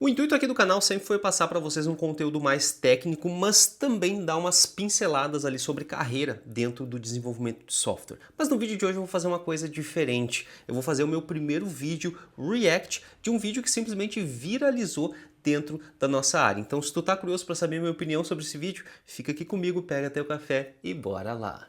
O intuito aqui do canal sempre foi passar para vocês um conteúdo mais técnico, mas também dar umas pinceladas ali sobre carreira dentro do desenvolvimento de software. Mas no vídeo de hoje eu vou fazer uma coisa diferente. Eu vou fazer o meu primeiro vídeo react de um vídeo que simplesmente viralizou dentro da nossa área. Então, se tu tá curioso para saber a minha opinião sobre esse vídeo, fica aqui comigo, pega teu café e bora lá.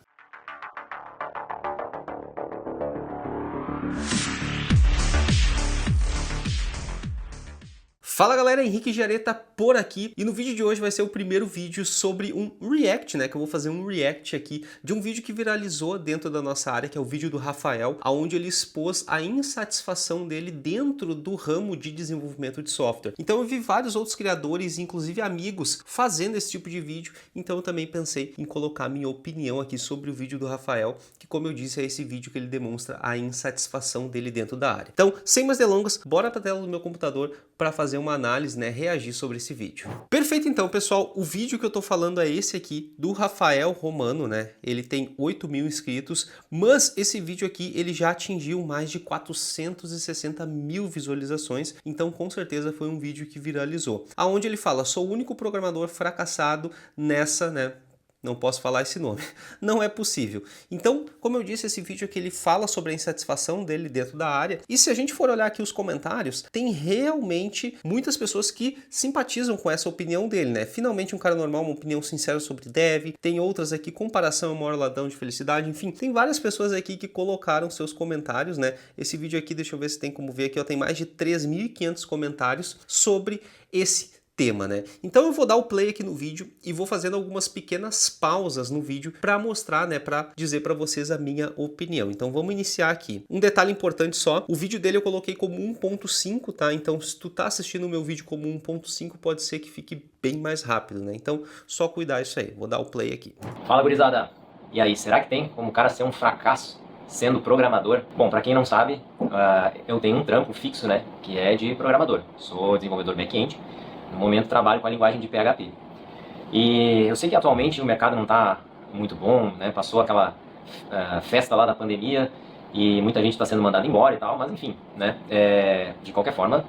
Fala galera, Henrique Jareta por aqui, e no vídeo de hoje vai ser o primeiro vídeo sobre um react, né, que eu vou fazer um react aqui de um vídeo que viralizou dentro da nossa área, que é o vídeo do Rafael, onde ele expôs a insatisfação dele dentro do ramo de desenvolvimento de software. Então eu vi vários outros criadores, inclusive amigos, fazendo esse tipo de vídeo, então eu também pensei em colocar minha opinião aqui sobre o vídeo do Rafael, que como eu disse é esse vídeo que ele demonstra a insatisfação dele dentro da área. Então, sem mais delongas, bora para a tela do meu computador para fazer uma análise, né, reagir sobre esse vídeo. Perfeito, então, pessoal, o vídeo que eu tô falando é esse aqui, do Rafael Romano, né, ele tem 8.000 inscritos, mas esse vídeo aqui, ele já atingiu mais de 460.000 visualizações, então com certeza foi um vídeo que viralizou. Aonde ele fala, sou o único programador fracassado nessa, né, não posso falar esse nome, não é possível. Então, como eu disse, esse vídeo aqui ele fala sobre a insatisfação dele dentro da área, e se a gente for olhar aqui os comentários, tem realmente muitas pessoas que simpatizam com essa opinião dele, né? Finalmente um cara normal, uma opinião sincera sobre dev, tem outras aqui, comparação é o maior ladrão de felicidade, enfim, tem várias pessoas aqui que colocaram seus comentários, né? Esse vídeo aqui, deixa eu ver se tem como ver aqui, ó, tem mais de 3.500 comentários sobre esse tema, né? Então eu vou dar o play aqui no vídeo e vou fazendo algumas pequenas pausas no vídeo para mostrar, né, para dizer para vocês a minha opinião. Então vamos iniciar aqui. Um detalhe importante só, o vídeo dele eu coloquei como 1.5, tá? Então se tu tá assistindo o meu vídeo como 1.5, pode ser que fique bem mais rápido, né? Então só cuidar isso aí. Vou dar o play aqui. Fala, gurizada. E aí, será que tem como o cara ser um fracasso sendo programador? Bom, para quem não sabe, eu tenho um trampo fixo, né, que é de programador. Sou desenvolvedor back-end. No momento trabalho com a linguagem de PHP. E eu sei que atualmente o mercado não está muito bom, né? Passou aquela festa lá da pandemia e muita gente está sendo mandada embora e tal, mas enfim, né? De qualquer forma,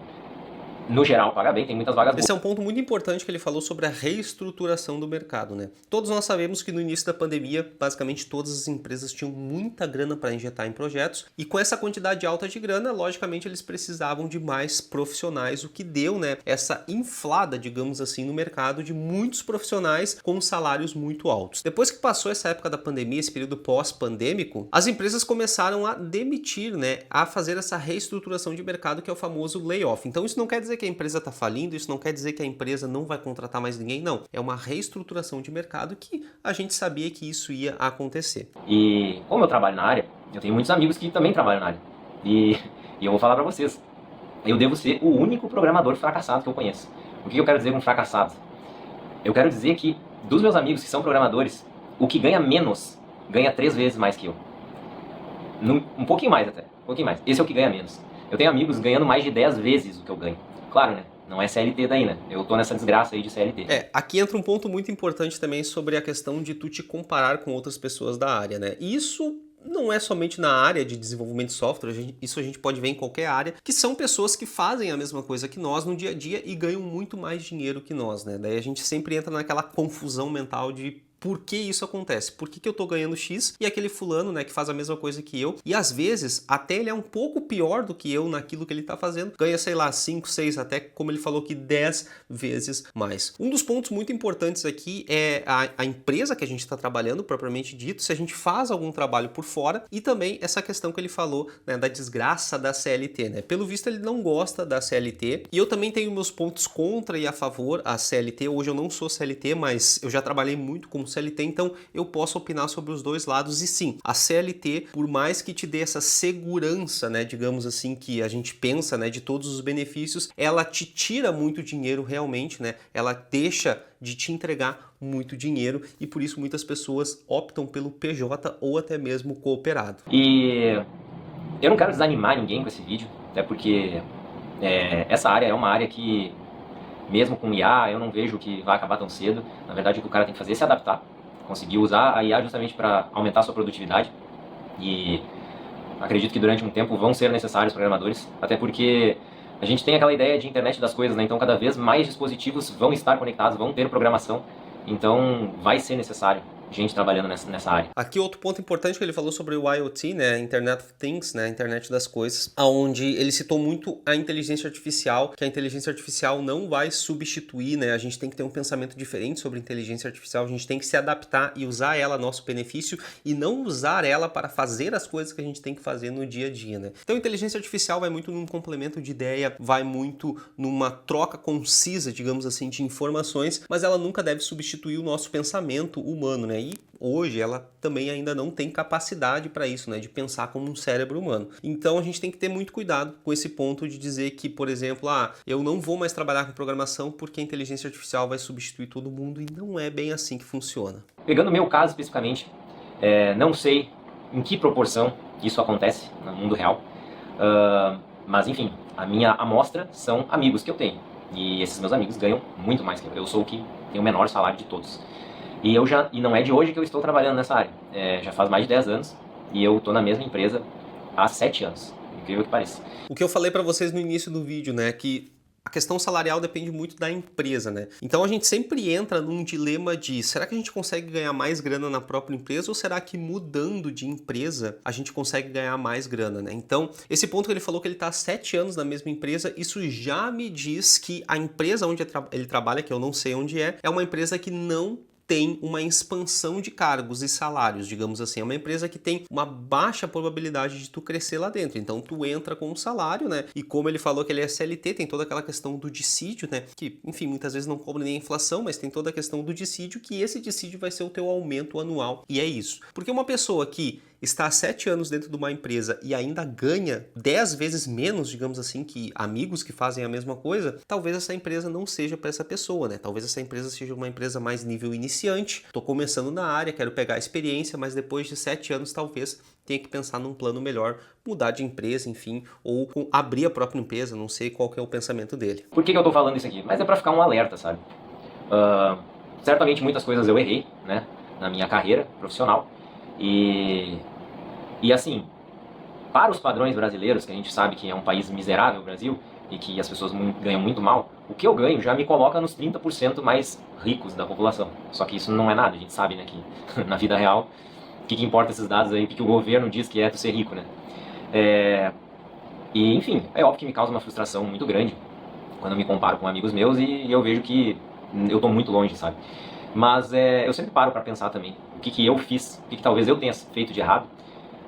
no geral paga bem, tem muitas vagas boas. Esse é um ponto muito importante que ele falou sobre a reestruturação do mercado, né? Todos nós sabemos que no início da pandemia, basicamente todas as empresas tinham muita grana para injetar em projetos, e com essa quantidade alta de grana, logicamente eles precisavam de mais profissionais, o que deu, né, essa inflada, digamos assim, no mercado de muitos profissionais com salários muito altos. Depois que passou essa época da pandemia, esse período pós-pandêmico, as empresas começaram a demitir, né, a fazer essa reestruturação de mercado, que é o famoso layoff. Então isso não quer dizer que a empresa está falindo, isso não quer dizer que a empresa não vai contratar mais ninguém, não. É uma reestruturação de mercado que a gente sabia que isso ia acontecer. E como eu trabalho na área, eu tenho muitos amigos que também trabalham na área. E eu vou falar para vocês, eu devo ser o único programador fracassado que eu conheço. O que eu quero dizer com fracassado? Eu quero dizer que dos meus amigos que são programadores, o que ganha menos, ganha 3 vezes mais que eu. Um pouquinho mais até, um pouquinho mais. Esse é o que ganha menos. Eu tenho amigos ganhando mais de 10 vezes o que eu ganho. Claro, né? Não é CLT daí, né? Eu tô nessa desgraça aí de CLT. Aqui entra um ponto muito importante também sobre a questão de tu te comparar com outras pessoas da área, né? E isso não é somente na área de desenvolvimento de software, isso a gente pode ver em qualquer área, que são pessoas que fazem a mesma coisa que nós no dia a dia e ganham muito mais dinheiro que nós, né? Daí a gente sempre entra naquela confusão mental de por que isso acontece? Por que eu tô ganhando X e aquele fulano, né, que faz a mesma coisa que eu, e às vezes até ele é um pouco pior do que eu naquilo que ele tá fazendo, ganha, sei lá, 5, 6, até como ele falou que 10 vezes mais. Um dos pontos muito importantes aqui é a empresa que a gente está trabalhando, propriamente dito, se a gente faz algum trabalho por fora, e também essa questão que ele falou, né, da desgraça da CLT, né? Pelo visto ele não gosta da CLT, e eu também tenho meus pontos contra e a favor a CLT. Hoje eu não sou CLT, mas eu já trabalhei muito como CLT, então eu posso opinar sobre os dois lados. E sim, a CLT, por mais que te dê essa segurança, né, digamos assim, que a gente pensa, né, de todos os benefícios, ela te tira muito dinheiro realmente, né, ela deixa de te entregar muito dinheiro, e por isso muitas pessoas optam pelo PJ ou até mesmo cooperado. E eu não quero desanimar ninguém com esse vídeo, até porque essa área é uma área que, mesmo com IA, eu não vejo que vai acabar tão cedo. Na verdade, o que o cara tem que fazer é se adaptar. Conseguir usar a IA justamente para aumentar a sua produtividade. E acredito que durante um tempo vão ser necessários programadores, até porque a gente tem aquela ideia de internet das coisas, né? Então cada vez mais dispositivos vão estar conectados, vão ter programação, então vai ser necessário gente trabalhando nessa área. Aqui outro ponto importante que ele falou sobre o IoT, né, Internet of Things, né, Internet das Coisas, onde ele citou muito a inteligência artificial, que a inteligência artificial não vai substituir, né, a gente tem que ter um pensamento diferente sobre inteligência artificial, a gente tem que se adaptar e usar ela a nosso benefício e não usar ela para fazer as coisas que a gente tem que fazer no dia a dia, né. Então a inteligência artificial vai muito num complemento de ideia, vai muito numa troca concisa, digamos assim, de informações, mas ela nunca deve substituir o nosso pensamento humano, né. E hoje ela também ainda não tem capacidade para isso, né, de pensar como um cérebro humano. Então a gente tem que ter muito cuidado com esse ponto de dizer que, por exemplo, eu não vou mais trabalhar com programação porque a inteligência artificial vai substituir todo mundo, e não é bem assim que funciona. Pegando o meu caso especificamente, não sei em que proporção isso acontece no mundo real, mas enfim, a minha amostra são amigos que eu tenho, e esses meus amigos ganham muito mais que eu. Eu sou o que tem o menor salário de todos. E não é de hoje que eu estou trabalhando nessa área, já faz mais de 10 anos e eu estou na mesma empresa há 7 anos, incrível que pareça. O que eu falei para vocês no início do vídeo, né, que a questão salarial depende muito da empresa, né? Então a gente sempre entra num dilema de, será que a gente consegue ganhar mais grana na própria empresa ou será que mudando de empresa a gente consegue ganhar mais grana, né? Então, esse ponto que ele falou que ele está há 7 anos na mesma empresa, isso já me diz que a empresa onde ele trabalha, que eu não sei onde é uma empresa que não tem uma expansão de cargos e salários, digamos assim. É uma empresa que tem uma baixa probabilidade de tu crescer lá dentro. Então tu entra com um salário, né? E como ele falou que ele é CLT, tem toda aquela questão do dissídio, né? Que, enfim, muitas vezes não cobre nem a inflação, mas tem toda a questão do dissídio, que esse dissídio vai ser o teu aumento anual. E é isso. Porque uma pessoa que está há 7 anos dentro de uma empresa e ainda ganha 10 vezes menos, digamos assim, que amigos que fazem a mesma coisa, talvez essa empresa não seja para essa pessoa, né? Talvez essa empresa seja uma empresa mais nível iniciante, tô começando na área, quero pegar a experiência, mas depois de 7 anos talvez tenha que pensar num plano melhor, mudar de empresa, enfim, ou abrir a própria empresa, não sei qual que é o pensamento dele. Por que eu tô falando isso aqui? Mas é para ficar um alerta, sabe? Certamente muitas coisas eu errei, né, na minha carreira profissional, e assim, para os padrões brasileiros, que a gente sabe que é um país miserável, o Brasil, e que as pessoas ganham muito mal, o que eu ganho já me coloca nos 30% mais ricos da população. Só que isso não é nada, a gente sabe, né, que na vida real, o que importa esses dados aí, o que o governo diz que é tu ser rico, né? E enfim, é óbvio que me causa uma frustração muito grande quando eu me comparo com amigos meus e eu vejo que eu tô muito longe, sabe? Mas eu sempre paro para pensar também o que eu fiz, o que talvez eu tenha feito de errado.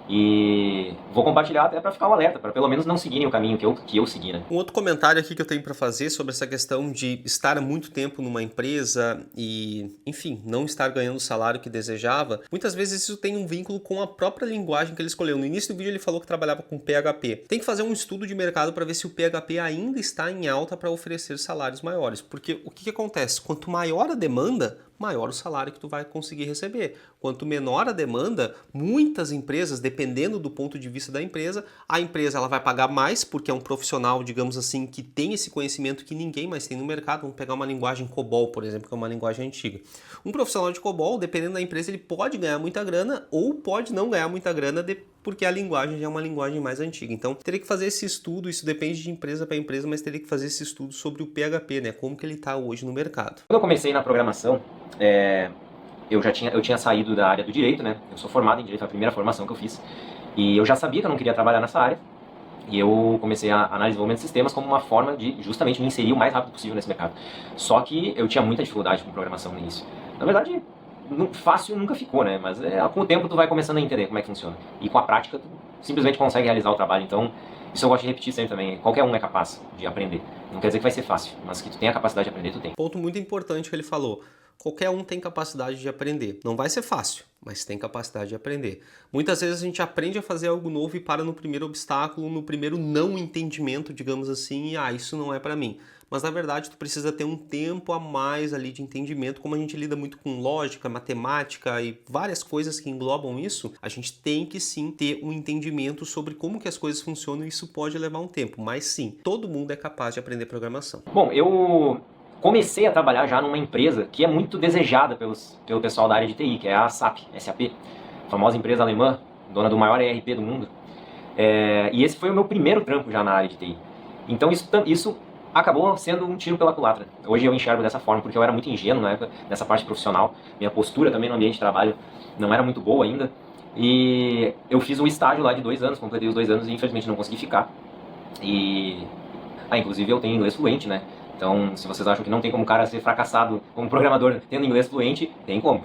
E vou compartilhar até para ficar um alerta, para pelo menos não seguirem o caminho que eu segui, né? Um outro comentário aqui que eu tenho para fazer sobre essa questão de estar há muito tempo numa empresa e, enfim, não estar ganhando o salário que desejava, muitas vezes isso tem um vínculo com a própria linguagem que ele escolheu. No início do vídeo ele falou que trabalhava com PHP. Tem que fazer um estudo de mercado para ver se o PHP ainda está em alta para oferecer salários maiores, porque o que acontece? Quanto maior a demanda, maior o salário que tu vai conseguir receber. Quanto menor a demanda, muitas empresas, dependendo do ponto de vista da empresa, a empresa ela vai pagar mais porque é um profissional, digamos assim, que tem esse conhecimento que ninguém mais tem no mercado. Vamos pegar uma linguagem COBOL, por exemplo, que é uma linguagem antiga. Um profissional de COBOL, dependendo da empresa, ele pode ganhar muita grana ou pode não ganhar muita grana porque a linguagem já é uma linguagem mais antiga. Então, teria que fazer esse estudo, isso depende de empresa para empresa, mas teria que fazer esse estudo sobre o PHP, né? Como que ele está hoje no mercado. Quando eu comecei na programação, eu tinha saído da área do direito, né? Eu sou formado em direito, foi a primeira formação que eu fiz. E eu já sabia que eu não queria trabalhar nessa área. E eu comecei a análise de desenvolvimento de sistemas como uma forma de justamente me inserir o mais rápido possível nesse mercado. Só que eu tinha muita dificuldade com programação no início. Na verdade, fácil nunca ficou, né? Mas com o tempo tu vai começando a entender como é que funciona. E com a prática tu simplesmente consegue realizar o trabalho. Então, isso eu gosto de repetir sempre também. Qualquer um é capaz de aprender. Não quer dizer que vai ser fácil, mas que tu tem a capacidade de aprender, tu tem. Ponto muito importante que ele falou. Qualquer um tem capacidade de aprender. Não vai ser fácil, mas tem capacidade de aprender. Muitas vezes a gente aprende a fazer algo novo e para no primeiro obstáculo, no primeiro não entendimento, digamos assim, e isso não é para mim. Mas na verdade tu precisa ter um tempo a mais ali de entendimento, como a gente lida muito com lógica, matemática e várias coisas que englobam isso, a gente tem que sim ter um entendimento sobre como que as coisas funcionam e isso pode levar um tempo, mas sim, todo mundo é capaz de aprender programação. Bom, eu comecei a trabalhar já numa empresa que é muito desejada pelo pessoal da área de TI, que é a SAP, famosa empresa alemã, dona do maior ERP do mundo. E esse foi o meu primeiro trampo já na área de TI. Então isso acabou sendo um tiro pela culatra. Hoje eu enxergo dessa forma, porque eu era muito ingênuo na época, nessa parte profissional. Minha postura também no ambiente de trabalho não era muito boa ainda. E eu fiz um estágio lá de 2 anos, completei os 2 anos e infelizmente não consegui ficar. Inclusive eu tenho inglês fluente, né? Então, se vocês acham que não tem como o cara ser fracassado como programador tendo inglês fluente, tem como.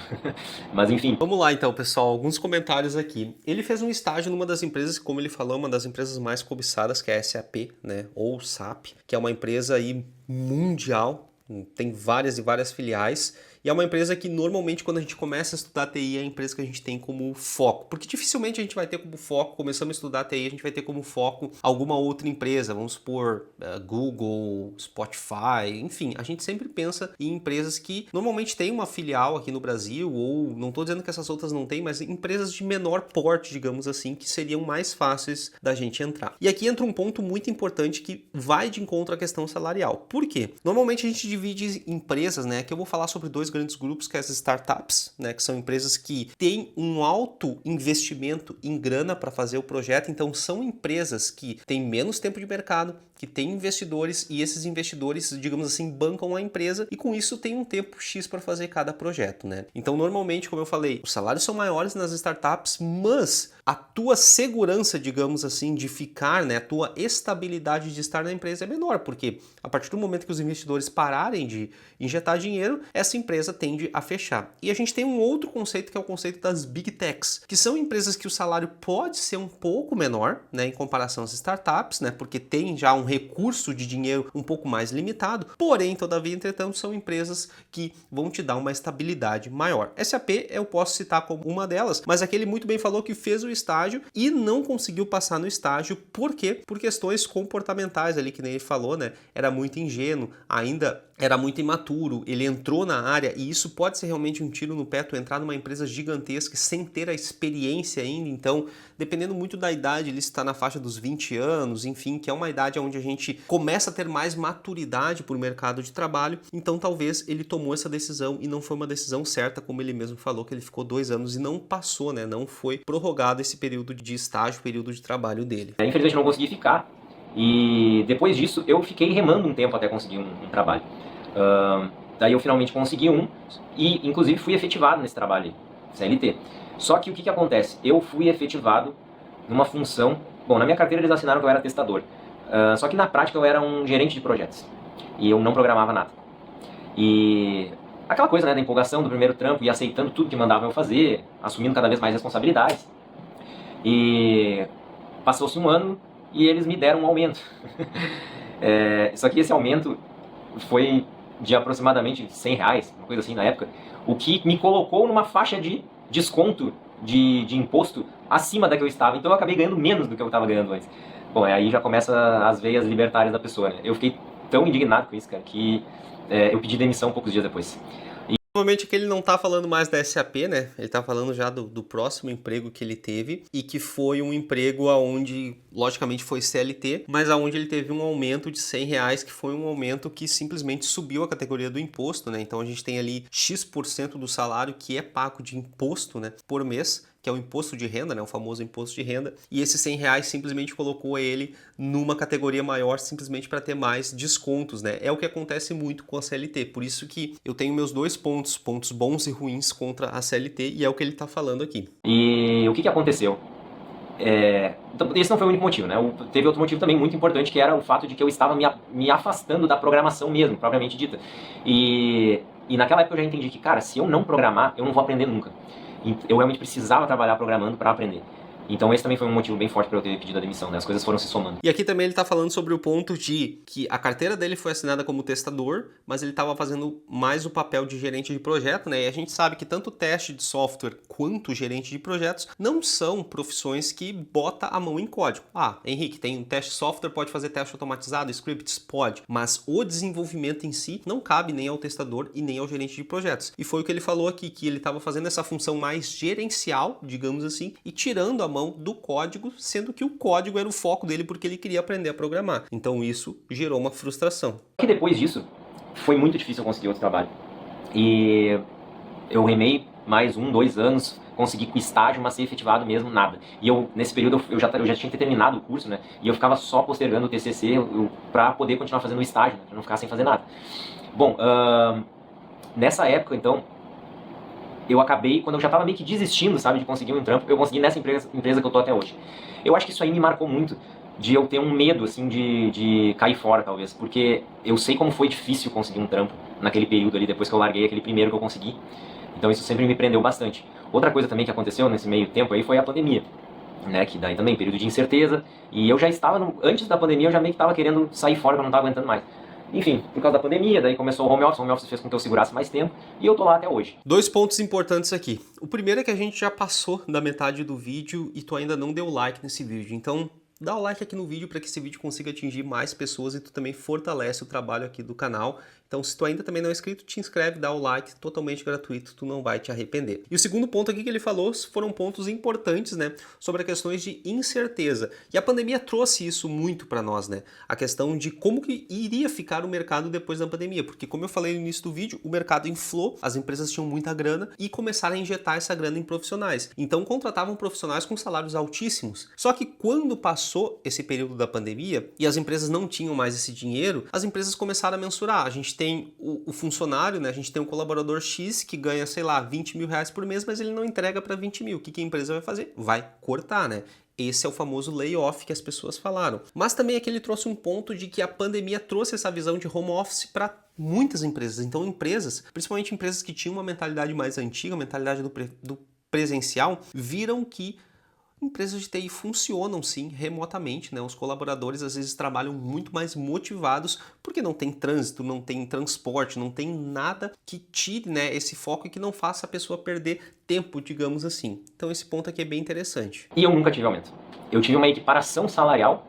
Mas enfim. Vamos lá então, pessoal, alguns comentários aqui. Ele fez um estágio numa das empresas, como ele falou, uma das empresas mais cobiçadas, que é a SAP, né? Ou SAP, que é uma empresa aí mundial, tem várias e várias filiais. E é uma empresa que normalmente quando a gente começa a estudar TI é a empresa que a gente tem como foco. Porque dificilmente a gente vai ter como foco, começando a estudar TI, a gente vai ter como foco alguma outra empresa. Vamos supor Google, Spotify, enfim. A gente sempre pensa em empresas que normalmente têm uma filial aqui no Brasil, ou não estou dizendo que essas outras não têm, mas empresas de menor porte, digamos assim, que seriam mais fáceis da gente entrar. E aqui entra um ponto muito importante que vai de encontro à questão salarial. Por quê? Normalmente a gente divide empresas, né? Aqui eu vou falar sobre 2 grandes grupos, que é as startups, né, que são empresas que têm um alto investimento em grana para fazer o projeto, então são empresas que têm menos tempo de mercado, que têm investidores e esses investidores, digamos assim, bancam a empresa e com isso tem um tempo X para fazer cada projeto, né? Então normalmente, como eu falei, os salários são maiores nas startups, mas a tua segurança, digamos assim, de ficar, né, a tua estabilidade de estar na empresa é menor, porque a partir do momento que os investidores pararem de injetar dinheiro, essa empresa tende a fechar. E a gente tem um outro conceito que é o conceito das Big Techs, que são empresas que o salário pode ser um pouco menor, né, em comparação às startups, né, porque tem já um recurso de dinheiro um pouco mais limitado, porém, todavia, entretanto, são empresas que vão te dar uma estabilidade maior. SAP eu posso citar como uma delas, mas aquele muito bem falou que fez o estágio e não conseguiu passar no estágio, por quê? Por questões comportamentais ali, que nem ele falou, né, era muito ingênuo, ainda era muito imaturo, ele entrou na área e isso pode ser realmente um tiro no pé, tu entrar numa empresa gigantesca sem ter a experiência ainda, então dependendo muito da idade, ele está na faixa dos 20 anos, enfim, que é uma idade onde a gente começa a ter mais maturidade para o mercado de trabalho, então talvez ele tomou essa decisão e não foi uma decisão certa, como ele mesmo falou, que ele ficou 2 anos e não passou, né, não foi prorrogado esse período de estágio, período de trabalho dele. Infelizmente não consegui ficar e depois disso eu fiquei remando um tempo até conseguir um trabalho. Daí eu finalmente consegui um e inclusive fui efetivado nesse trabalho CLT. Só que o que acontece? Eu fui efetivado numa função... Bom, na minha carteira eles assinaram que eu era testador. Só que na prática eu era um gerente de projetos. E eu não programava nada. E aquela coisa, né, da empolgação do primeiro trampo e aceitando tudo que mandavam eu fazer, assumindo cada vez mais responsabilidades. E passou-se um ano e eles me deram um aumento. Só que esse aumento foi de aproximadamente R$100, uma coisa assim na época, o que me colocou numa faixa de desconto de imposto acima da que eu estava, então eu acabei ganhando menos do que eu estava ganhando antes. Bom, aí já começa as veias libertárias da pessoa, né? Eu fiquei tão indignado com isso, cara, que eu pedi demissão poucos dias depois. Provavelmente que ele não tá falando mais da SAP, né? Ele tá falando já do próximo emprego que ele teve e que foi um emprego aonde, logicamente, foi CLT, mas aonde ele teve um aumento de R$100, que foi um aumento que simplesmente subiu a categoria do imposto, né? Então a gente tem ali X% do salário que é pago de imposto, né, por mês, que é o imposto de renda, né, o famoso imposto de renda, e esses R$100 simplesmente colocou ele numa categoria maior simplesmente para ter mais descontos, né? É o que acontece muito com a CLT, por isso que eu tenho meus 2 pontos bons e ruins contra a CLT, e é o que ele está falando aqui. E o que aconteceu? Então, esse não foi o único motivo, né? Teve outro motivo também muito importante, que era o fato de que eu estava me afastando da programação mesmo, propriamente dita. E naquela época eu já entendi que, cara, se eu não programar, eu não vou aprender nunca. Eu realmente precisava trabalhar programando para aprender. Então esse também foi um motivo bem forte para eu ter pedido a demissão, né? As coisas foram se somando. E aqui também ele está falando sobre o ponto de que a carteira dele foi assinada como testador, mas ele estava fazendo mais o papel de gerente de projeto, né? E a gente sabe que tanto teste de software quanto gerente de projetos não são profissões que bota a mão em código. Ah, Henrique, tem um teste de software, pode fazer teste automatizado, scripts? Pode. Mas o desenvolvimento em si não cabe nem ao testador e nem ao gerente de projetos. E foi o que ele falou aqui, que ele estava fazendo essa função mais gerencial, digamos assim, e tirando a mão do código, sendo que o código era o foco dele porque ele queria aprender a programar. Então isso gerou uma frustração. E depois disso, foi muito difícil eu conseguir outro trabalho. E eu remei mais 1, 2 anos, conseguir com estágio, mas ser efetivado mesmo, nada. E eu, nesse período, eu já tinha terminado o curso, né? E eu ficava só postergando o TCC para poder continuar fazendo o estágio, né? Pra não ficar sem fazer nada. Bom, nessa época, então, eu acabei, quando eu já estava meio que desistindo, sabe, de conseguir um trampo, eu consegui nessa empresa que eu tô até hoje. Eu acho que isso aí me marcou muito, de eu ter um medo, assim, de cair fora, talvez, porque eu sei como foi difícil conseguir um trampo naquele período ali, depois que eu larguei aquele primeiro que eu consegui. Então isso sempre me prendeu bastante. Outra coisa também que aconteceu nesse meio tempo aí foi a pandemia, né, que daí também, período de incerteza, e eu já estava, antes da pandemia, eu já meio que estava querendo sair fora, que eu não estava aguentando mais. Enfim, por causa da pandemia, daí começou o home office fez com que eu segurasse mais tempo, e eu tô lá até hoje. Dois pontos importantes aqui. O primeiro é que a gente já passou da metade do vídeo e tu ainda não deu like nesse vídeo, então dá o like aqui no vídeo para que esse vídeo consiga atingir mais pessoas e tu também fortalece o trabalho aqui do canal. Então, se tu ainda também não é inscrito, te inscreve, dá o like, totalmente gratuito, tu não vai te arrepender. E o segundo ponto aqui que ele falou foram pontos importantes, né, sobre as questões de incerteza. E a pandemia trouxe isso muito para nós, né, a questão de como que iria ficar o mercado depois da pandemia, porque como eu falei no início do vídeo, o mercado inflou, as empresas tinham muita grana e começaram a injetar essa grana em profissionais. Então, contratavam profissionais com salários altíssimos. Só que quando passou esse período da pandemia e as empresas não tinham mais esse dinheiro, as empresas começaram a mensurar. A gente tem o funcionário, né? A gente tem um colaborador X que ganha, sei lá, 20 mil reais por mês, mas ele não entrega para 20 mil. O que a empresa vai fazer? Vai cortar, né? Esse é o famoso layoff que as pessoas falaram. Mas também aqui ele trouxe um ponto de que a pandemia trouxe essa visão de home office para muitas empresas. Então empresas, principalmente empresas que tinham uma mentalidade mais antiga, a mentalidade do presencial, viram que empresas de TI funcionam sim remotamente, né? Os colaboradores às vezes trabalham muito mais motivados porque não tem trânsito, não tem transporte, não tem nada que tire, né, esse foco e que não faça a pessoa perder tempo, digamos assim. Então esse ponto aqui é bem interessante. E eu nunca tive aumento. Eu tive uma equiparação salarial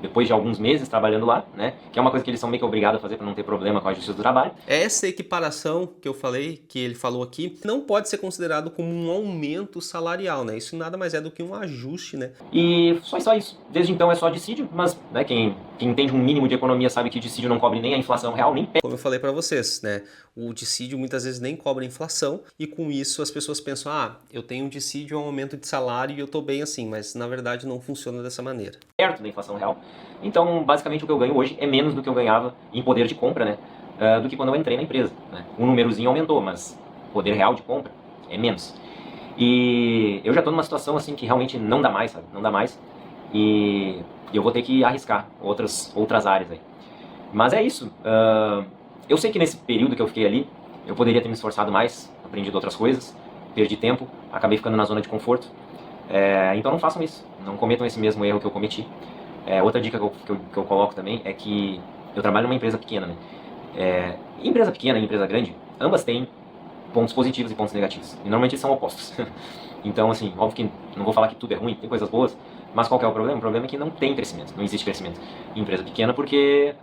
depois de alguns meses trabalhando lá, né, que é uma coisa que eles são meio que obrigados a fazer para não ter problema com a justiça do trabalho. Essa equiparação que eu falei, que ele falou aqui, não pode ser considerado como um aumento salarial, né? Isso nada mais é do que um ajuste, né? E só isso. Desde então é só dissídio, mas né, quem entende um mínimo de economia sabe que dissídio não cobre nem a inflação real, nem como eu falei para vocês, né? O dissídio muitas vezes nem cobra inflação e com isso as pessoas pensam, eu tenho um dissídio, é um aumento de salário e eu tô bem assim, mas na verdade não funciona dessa maneira. Perto da inflação real. Então, basicamente o que eu ganho hoje é menos do que eu ganhava em poder de compra, né? Do que quando eu entrei na empresa, né? Um númerozinho aumentou, mas poder real de compra é menos. E eu já tô numa situação assim que realmente não dá mais, sabe? Não dá mais. E eu vou ter que arriscar outras áreas aí. Mas é isso. Eu sei que nesse período que eu fiquei ali, eu poderia ter me esforçado mais, aprendido outras coisas, perdi tempo, acabei ficando na zona de conforto. Então não façam isso, não cometam esse mesmo erro que eu cometi. Outra dica que eu coloco também é que eu trabalho numa empresa pequena, né? Empresa pequena e empresa grande, ambas têm pontos positivos e pontos negativos. E normalmente eles são opostos. Então, assim, óbvio que não vou falar que tudo é ruim, tem coisas boas, mas qual que é o problema? O problema é que não tem crescimento, não existe crescimento em empresa pequena porque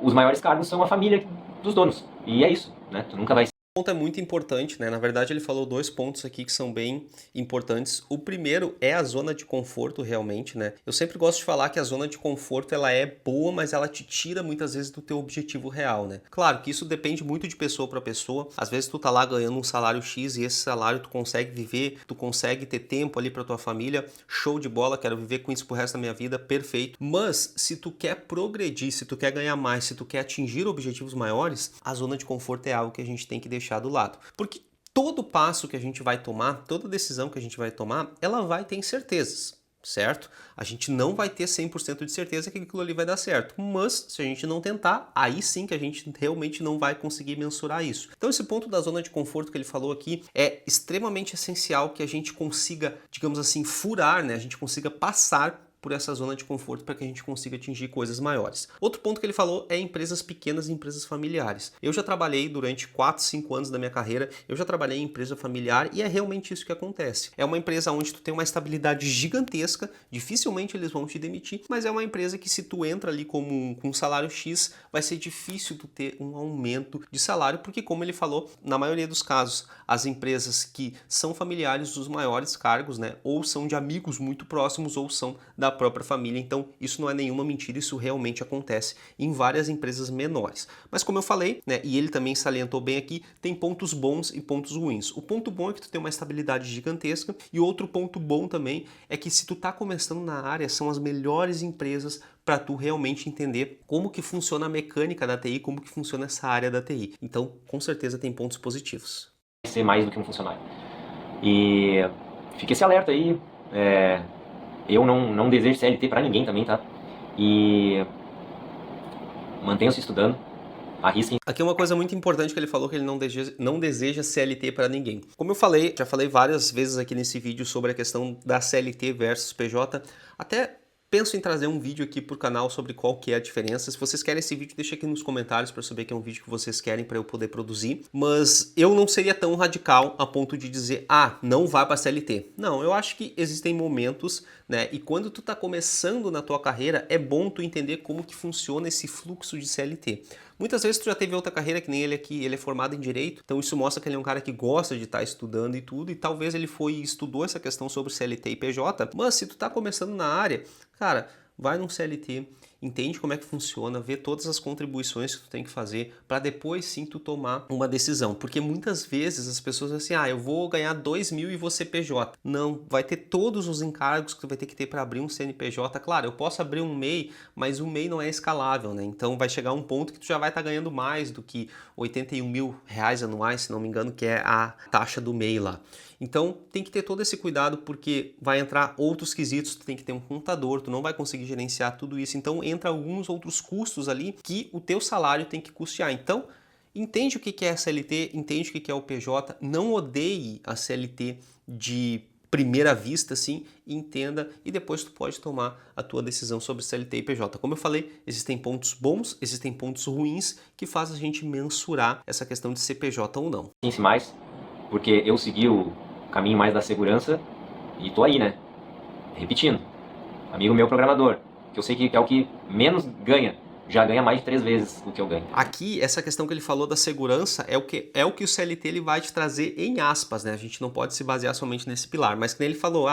os maiores cargos são a família dos donos. E é isso, né? Tu nunca vai... O ponto é muito importante, né? Na verdade, ele falou dois pontos aqui que são bem importantes. O primeiro é a zona de conforto, realmente, né? Eu sempre gosto de falar que a zona de conforto, ela é boa, mas ela te tira muitas vezes do teu objetivo real, né? Claro que isso depende muito de pessoa para pessoa. Às vezes tu tá lá ganhando um salário X e esse salário tu consegue viver, tu consegue ter tempo ali para tua família. Show de bola, quero viver com isso pro resto da minha vida, perfeito. Mas se tu quer progredir, se tu quer ganhar mais, se tu quer atingir objetivos maiores, a zona de conforto é algo que a gente tem que deixar do lado. Porque todo passo que a gente vai tomar, toda decisão que a gente vai tomar, ela vai ter incertezas, certo? A gente não vai ter 100% de certeza que aquilo ali vai dar certo, mas se a gente não tentar, aí sim que a gente realmente não vai conseguir mensurar isso. Então esse ponto da zona de conforto que ele falou aqui é extremamente essencial que a gente consiga, digamos assim, furar, né? A gente consiga passar por essa zona de conforto para que a gente consiga atingir coisas maiores. Outro ponto que ele falou é empresas pequenas e empresas familiares. Eu já trabalhei durante 4, 5 anos da minha carreira, eu já trabalhei em empresa familiar e é realmente isso que acontece. É uma empresa onde tu tem uma estabilidade gigantesca, dificilmente eles vão te demitir, mas é uma empresa que se tu entra ali com um salário X, vai ser difícil tu ter um aumento de salário, porque como ele falou, na maioria dos casos, as empresas que são familiares dos maiores cargos, né, ou são de amigos muito próximos ou são da da própria família. Então isso não é nenhuma mentira, isso realmente acontece em várias empresas menores. Mas como eu falei, né, e ele também salientou bem aqui, tem pontos bons e pontos ruins. O ponto bom é que tu tem uma estabilidade gigantesca, e outro ponto bom também é que se tu tá começando na área, são as melhores empresas para tu realmente entender como que funciona a mecânica da TI, como que funciona essa área da TI. Então, com certeza tem pontos positivos. Ser mais do que um funcionário. E fica esse alerta aí. Eu não desejo CLT para ninguém também, tá? E mantenham-se estudando. Arrisquem. Aqui é uma coisa muito importante que ele falou, que ele não deseja CLT para ninguém. Como eu falei, já falei várias vezes aqui nesse vídeo sobre a questão da CLT versus PJ, até penso em trazer um vídeo aqui pro canal sobre qual que é a diferença. Se vocês querem esse vídeo, deixa aqui nos comentários para eu saber que é um vídeo que vocês querem para eu poder produzir. Mas eu não seria tão radical a ponto de dizer, não vá para CLT. Não, eu acho que existem momentos, né? E quando tu tá começando na tua carreira, é bom tu entender como que funciona esse fluxo de CLT. Muitas vezes tu já teve outra carreira, que nem ele aqui, ele é formado em Direito, então isso mostra que ele é um cara que gosta de estar estudando e tudo, e talvez ele estudou essa questão sobre CLT e PJ, mas se tu tá começando na área, cara, vai num CLT, entende como é que funciona, vê todas as contribuições que tu tem que fazer para depois sim tu tomar uma decisão. Porque muitas vezes as pessoas dizem assim, eu vou ganhar 2.000 e vou ser PJ. Não, vai ter todos os encargos que tu vai ter que ter para abrir um CNPJ. Claro, eu posso abrir um MEI, mas o MEI não é escalável, né? Então vai chegar um ponto que tu já vai estar ganhando mais do que R$81 mil anuais, se não me engano, que é a taxa do MEI lá. Então tem que ter todo esse cuidado, porque vai entrar outros quesitos, tu tem que ter um contador, tu não vai conseguir gerenciar tudo isso, então entra alguns outros custos ali que o teu salário tem que custear. Então entende o que é a CLT, entende o que é o PJ, não odeie a CLT de primeira vista, assim, entenda, e depois tu pode tomar a tua decisão sobre CLT e PJ. Como eu falei, existem pontos bons, existem pontos ruins que fazem a gente mensurar essa questão de ser PJ ou não. Pense mais, porque eu segui o caminho mais da segurança e tô aí, né? Repetindo, amigo meu programador, que eu sei que é o que menos ganha, já ganha mais de 3 vezes o que eu ganho. Aqui, essa questão que ele falou da segurança é o que o CLT ele vai te trazer em aspas, né? A gente não pode se basear somente nesse pilar, mas que nem ele falou,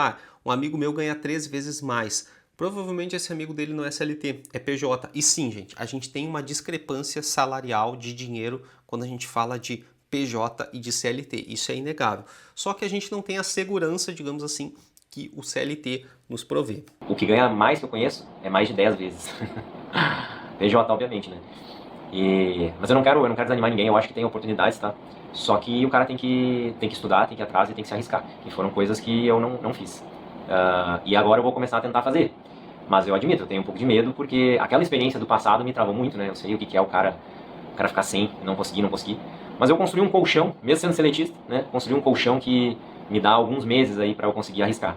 um amigo meu ganha 3 vezes mais. Provavelmente esse amigo dele não é CLT, é PJ. E sim, gente, a gente tem uma discrepância salarial de dinheiro quando a gente fala de PJ e de CLT, isso é inegável. Só que a gente não tem a segurança, digamos assim, que o CLT nos provê. O que ganha mais que eu conheço é mais de 10 vezes. PJ, obviamente, né? Mas eu não quero desanimar ninguém, eu acho que tem oportunidades, tá? Só que o cara tem que estudar, tem que ir atrás e tem que se arriscar. E foram coisas que eu não fiz. E agora eu vou começar a tentar fazer. Mas eu admito, eu tenho um pouco de medo, porque aquela experiência do passado me travou muito, né? Eu sei o que é o cara ficar sem, não conseguir. Mas eu construí um colchão, mesmo sendo seletista, né? Construí um colchão que me dá alguns meses aí para eu conseguir arriscar.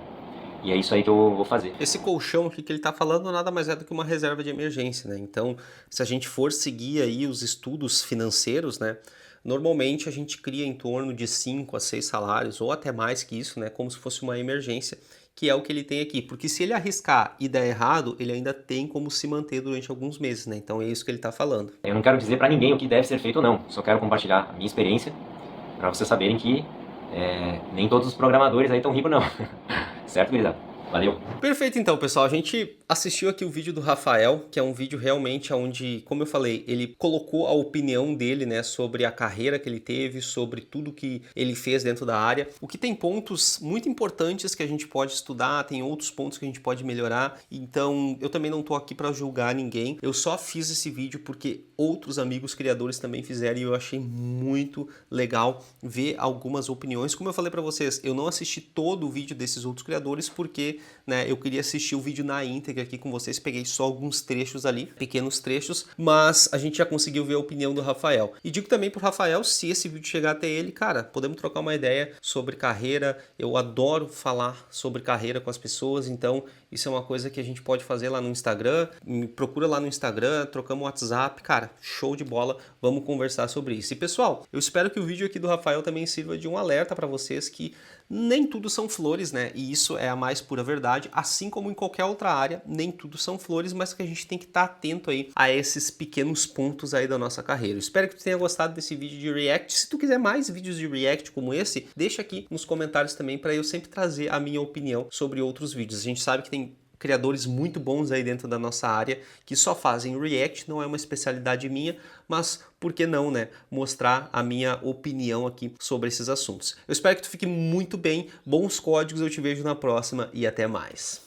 E é isso aí que eu vou fazer. Esse colchão aqui que ele está falando nada mais é do que uma reserva de emergência, né? Então, se a gente for seguir aí os estudos financeiros, né? Normalmente a gente cria em torno de 5 a 6 salários, ou até mais que isso, né? Como se fosse uma emergência, que é o que ele tem aqui. Porque se ele arriscar e der errado, ele ainda tem como se manter durante alguns meses, né? Então é isso que ele está falando. Eu não quero dizer para ninguém o que deve ser feito ou não. Só quero compartilhar a minha experiência para vocês saberem que nem todos os programadores aí estão ricos não. Certo, gurizada? Valeu! Perfeito então, pessoal. A gente assistiu aqui o vídeo do Rafael, que é um vídeo realmente onde, como eu falei, ele colocou a opinião dele, né, sobre a carreira que ele teve, sobre tudo que ele fez dentro da área. O que tem pontos muito importantes que a gente pode estudar, tem outros pontos que a gente pode melhorar. Então, eu também não tô aqui para julgar ninguém. Eu só fiz esse vídeo porque outros amigos criadores também fizeram e eu achei muito legal ver algumas opiniões. Como eu falei para vocês, eu não assisti todo o vídeo desses outros criadores porque, né, eu queria assistir o vídeo na íntegra aqui com vocês, peguei só alguns trechos ali, pequenos trechos, mas a gente já conseguiu ver a opinião do Rafael. E digo também pro Rafael, se esse vídeo chegar até ele, cara, podemos trocar uma ideia sobre carreira, eu adoro falar sobre carreira com as pessoas, então isso é uma coisa que a gente pode fazer lá no Instagram, me procura lá no Instagram, trocamos WhatsApp, cara, show de bola, vamos conversar sobre isso. E pessoal, eu espero que o vídeo aqui do Rafael também sirva de um alerta para vocês que nem tudo são flores, né? E isso é a mais pura verdade, assim como em qualquer outra área, nem tudo são flores, mas que a gente tem que estar atento aí a esses pequenos pontos aí da nossa carreira. Eu espero que tu tenha gostado desse vídeo de React. Se tu quiser mais vídeos de React como esse, deixa aqui nos comentários também para eu sempre trazer a minha opinião sobre outros vídeos. A gente sabe que tem criadores muito bons aí dentro da nossa área que só fazem React, não é uma especialidade minha, mas por que não, né, mostrar a minha opinião aqui sobre esses assuntos. Eu espero que tu fique muito bem, bons códigos, eu te vejo na próxima e até mais.